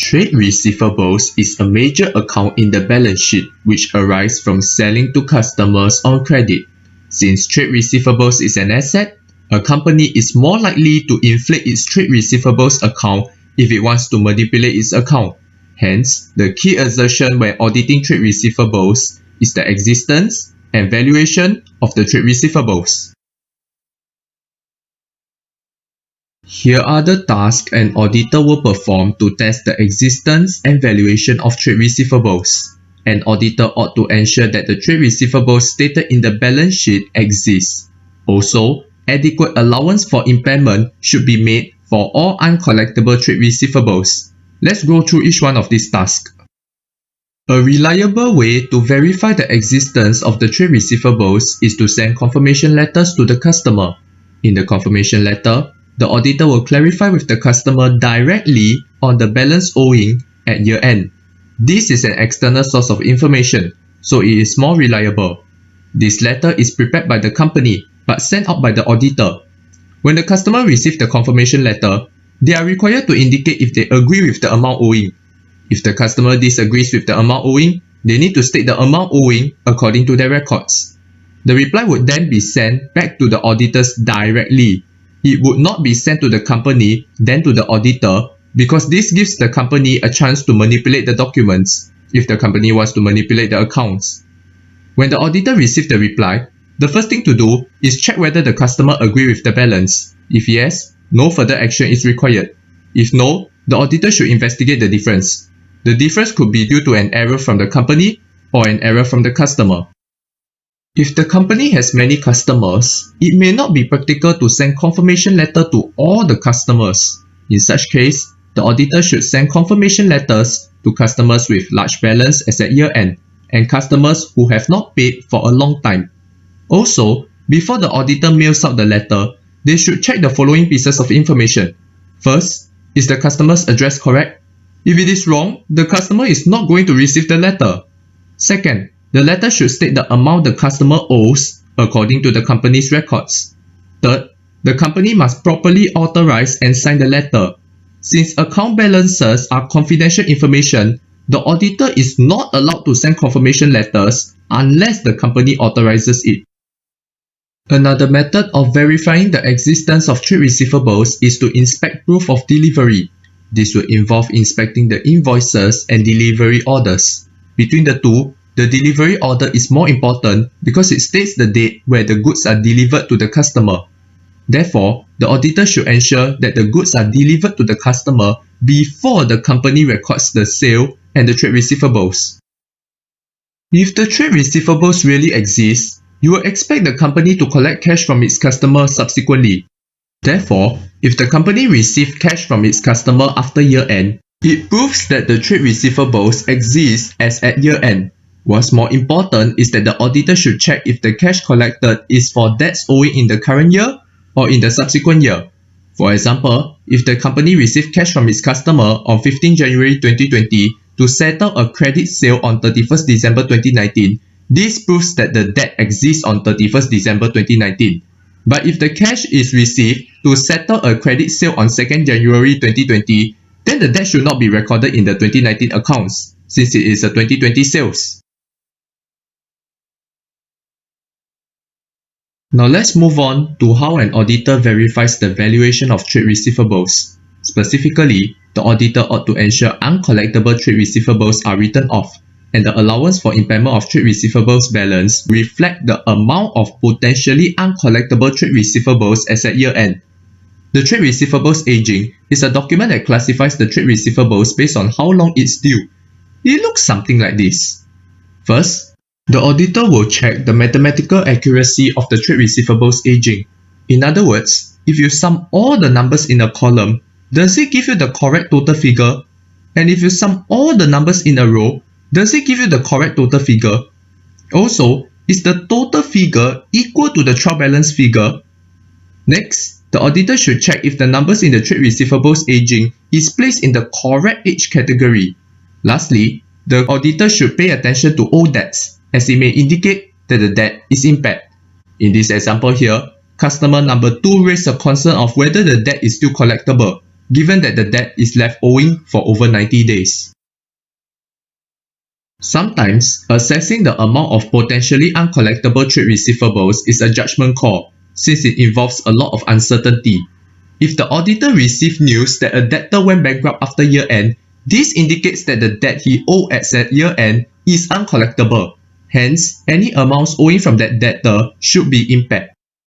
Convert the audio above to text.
Trade receivables is a major account in the balance sheet which arises from selling to customers on credit. Since trade receivables is an asset, a company is more likely to inflate its trade receivables account if it wants to manipulate its account. Hence, the key assertion when auditing trade receivables is the existence and valuation of the trade receivables. Here are the tasks an auditor will perform to test the existence and valuation of trade receivables. An auditor ought to ensure that the trade receivables stated in the balance sheet exist. Also, adequate allowance for impairment should be made for all uncollectible trade receivables. Let's go through each one of these tasks. A reliable way to verify the existence of the trade receivables is to send confirmation letters to the customer. In the confirmation letter, the auditor will clarify with the customer directly on the balance owing at year-end. This is an external source of information, so it is more reliable. This letter is prepared by the company but sent out by the auditor. When the customer receives the confirmation letter, they are required to indicate if they agree with the amount owing. If the customer disagrees with the amount owing, they need to state the amount owing according to their records. The reply would then be sent back to the auditors directly. It would not be sent to the company, then to the auditor, because this gives the company a chance to manipulate the documents if the company wants to manipulate the accounts. When the auditor receives the reply, the first thing to do is check whether the customer agrees with the balance. If yes, no further action is required. If no, the auditor should investigate the difference. The difference could be due to an error from the company or an error from the customer. If the company has many customers, it may not be practical to send confirmation letter to all the customers. In such case, the auditor should send confirmation letters to customers with large balance as at year-end and customers who have not paid for a long time. Also, before the auditor mails out the letter, they should check the following pieces of information. First, is the customer's address correct? If it is wrong, the customer is not going to receive the letter. Second, the letter should state the amount the customer owes according to the company's records. Third, the company must properly authorize and sign the letter. Since account balances are confidential information, the auditor is not allowed to send confirmation letters unless the company authorizes it. Another method of verifying the existence of trade receivables is to inspect proof of delivery. This will involve inspecting the invoices and delivery orders. Between the two, the delivery order is more important because it states the date where the goods are delivered to the customer. Therefore, the auditor should ensure that the goods are delivered to the customer before the company records the sale and the trade receivables. If the trade receivables really exist, you will expect the company to collect cash from its customer subsequently. Therefore, if the company received cash from its customer after year-end, it proves that the trade receivables exist as at year-end. What's more important is that the auditor should check if the cash collected is for debts owing in the current year or in the subsequent year. For example, if the company received cash from its customer on 15 January 2020 to settle a credit sale on 31st December 2019, this proves that the debt exists on 31st December 2019. But if the cash is received to settle a credit sale on 2nd January 2020, then the debt should not be recorded in the 2019 accounts, since it is a 2020 sales. Now let's move on to how an auditor verifies the valuation of trade receivables. Specifically, the auditor ought to ensure uncollectible trade receivables are written off, and the allowance for impairment of trade receivables balance reflect the amount of potentially uncollectible trade receivables as at year-end. The trade receivables aging is a document that classifies the trade receivables based on how long it's due. It looks something like this. First, the auditor will check the mathematical accuracy of the trade receivables aging. In other words, if you sum all the numbers in a column, does it give you the correct total figure? And if you sum all the numbers in a row, does it give you the correct total figure? Also, is the total figure equal to the trial balance figure? Next, the auditor should check if the numbers in the trade receivables aging is placed in the correct age category. Lastly, the auditor should pay attention to old debts, as it may indicate that the debt is impaired. In this example here, customer number 2 raised a concern of whether the debt is still collectible. given that the debt is left owing for over 90 days. Sometimes, assessing the amount of potentially uncollectible trade receivables is a judgment call, since it involves a lot of uncertainty. If the auditor received news that a debtor went bankrupt after year-end, this indicates that the debt he owed at said year-end is uncollectible. Hence, any amounts owing from that debtor should be impaired.